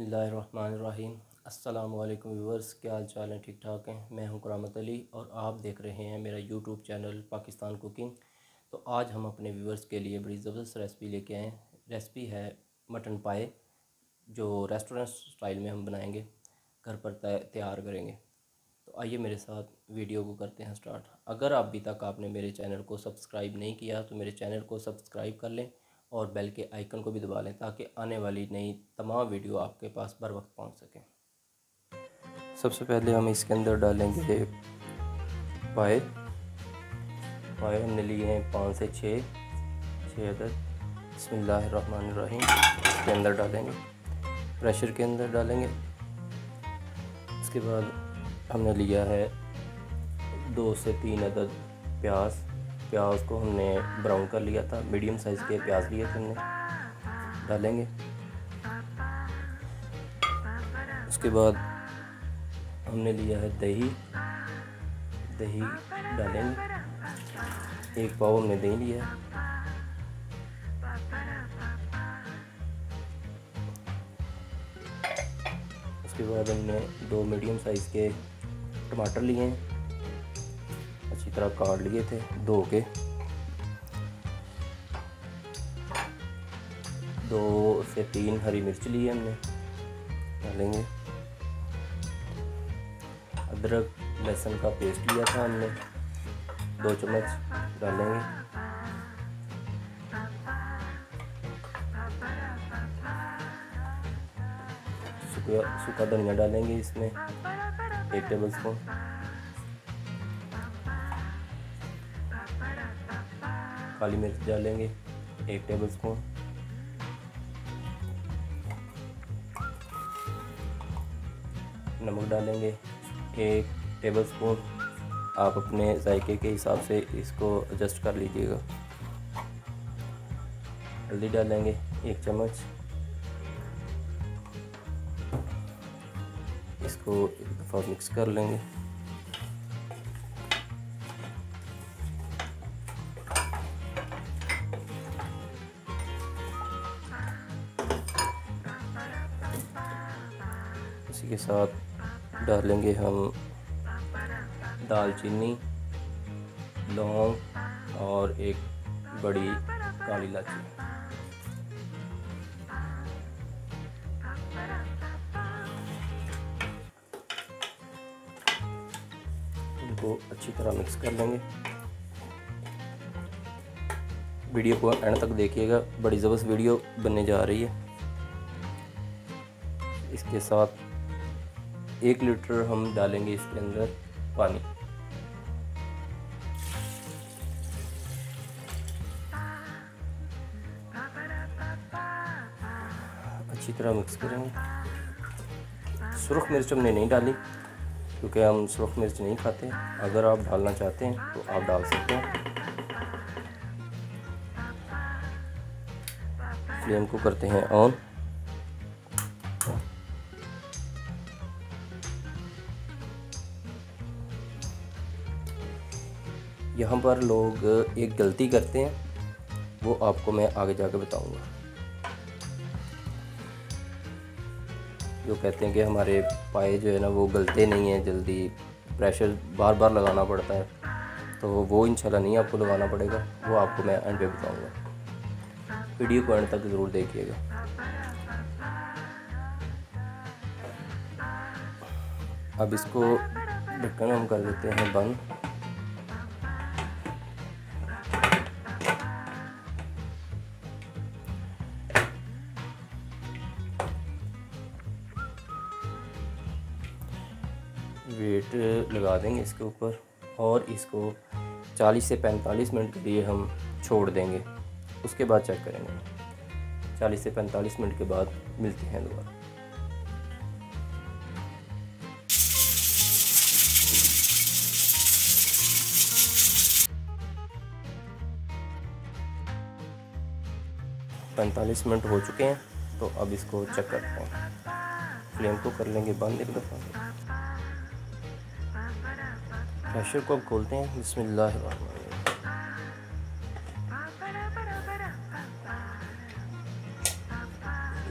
बिस्मिल्लाहिर्रहमानिर्रहीम। अस्सलाम वालेकुम व्यूअर्स, क्या हाल चाल हैं? ठीक ठाक हैं। मैं हूं करामत अली और आप देख रहे हैं मेरा यूट्यूब चैनल पाकिस्तान कुकिंग। तो आज हम अपने व्यूअर्स के लिए बड़ी ज़बरदस्त रेसिपी लेके आए हैं। रेसिपी है मटन पाए, जो रेस्टोरेंट स्टाइल में हम बनाएंगे, घर पर तैयार करेंगे। तो आइए मेरे साथ वीडियो को करते हैं स्टार्ट। अगर अभी तक आपने मेरे चैनल को सब्सक्राइब नहीं किया तो मेरे चैनल को सब्सक्राइब कर लें और बेल के आइकन को भी दबा लें ताकि आने वाली नई तमाम वीडियो आपके पास बर वक्त पहुँच सकें। सबसे पहले हम इसके अंदर डालेंगे पाए। हमने लिए हैं 5 से 6 अदद। बिस्मिल्लाहिर्रहमानिर्रहीम। इसके अंदर डालेंगे, प्रेशर के अंदर डालेंगे। इसके बाद हमने लिया है 2 से 3 अदद प्याज को हमने ब्राउन कर लिया था। मीडियम साइज़ के प्याज लिए थे हमने, डालेंगे। उसके बाद हमने लिया है दही डालेंगे। 1 पाव हमने दही लिया है। उसके बाद हमने 2 मीडियम साइज़ के टमाटर लिए हैं, अच्छी तरह काट लिए थे धो के। 2 से 3 हरी मिर्च ली है हमने, डालेंगे। अदरक लहसुन का पेस्ट लिया था हमने, 2 चम्मच डालेंगे। सूखा धनिया डालेंगे इसमें 1 टेबल स्पून। काली मिर्च डालेंगे 1 टेबल स्पून। नमक डालेंगे 1 टेबल स्पून। आप अपने जायके के हिसाब से इसको एडजस्ट कर लीजिएगा। हल्दी डालेंगे 1 चम्मच। इसको एक दफ़ा मिक्स कर लेंगे। इसी के साथ डालेंगे हम दालचीनी, लौंग और 1 बड़ी काली इलायची। इनको अच्छी तरह मिक्स कर लेंगे। वीडियो को एंड तक देखिएगा, बड़ी ज़बरदस्त वीडियो बनने जा रही है। इसके साथ 1 लीटर हम डालेंगे इसके अंदर पानी। अच्छी तरह मिक्स करेंगे। सुरख मिर्च हमने नहीं डाली क्योंकि हम सुरख मिर्च नहीं खाते। अगर आप डालना चाहते हैं तो आप डाल सकते हैं। फ्लेम को करते हैं ऑन। यहाँ पर लोग एक गलती करते हैं, वो आपको मैं आगे जाके बताऊंगा। जो कहते हैं कि हमारे पाए जो है ना वो गलते नहीं हैं जल्दी, प्रेशर बार बार लगाना पड़ता है, तो वो इंशाल्लाह नहीं आपको लगाना पड़ेगा, वो आपको मैं एंड पे बताऊंगा। वीडियो को एंड तक ज़रूर देखिएगा। अब इसको ढक्कन हम कर देते हैं बंद। वेट लगा देंगे इसके ऊपर और इसको 40 से 45 मिनट के लिए हम छोड़ देंगे। उसके बाद चेक करेंगे। 40 से 45 मिनट के बाद मिलते हैं दोबारा। पैंतालीस मिनट हो चुके हैं, तो अब इसको चेक करते हैं। फ्लेम को कर लेंगे बंद एक दफ़ा। प्रेशर को अब खोलते हैं। बिस्मिल्लाहिर्रहमानिर्रहीम।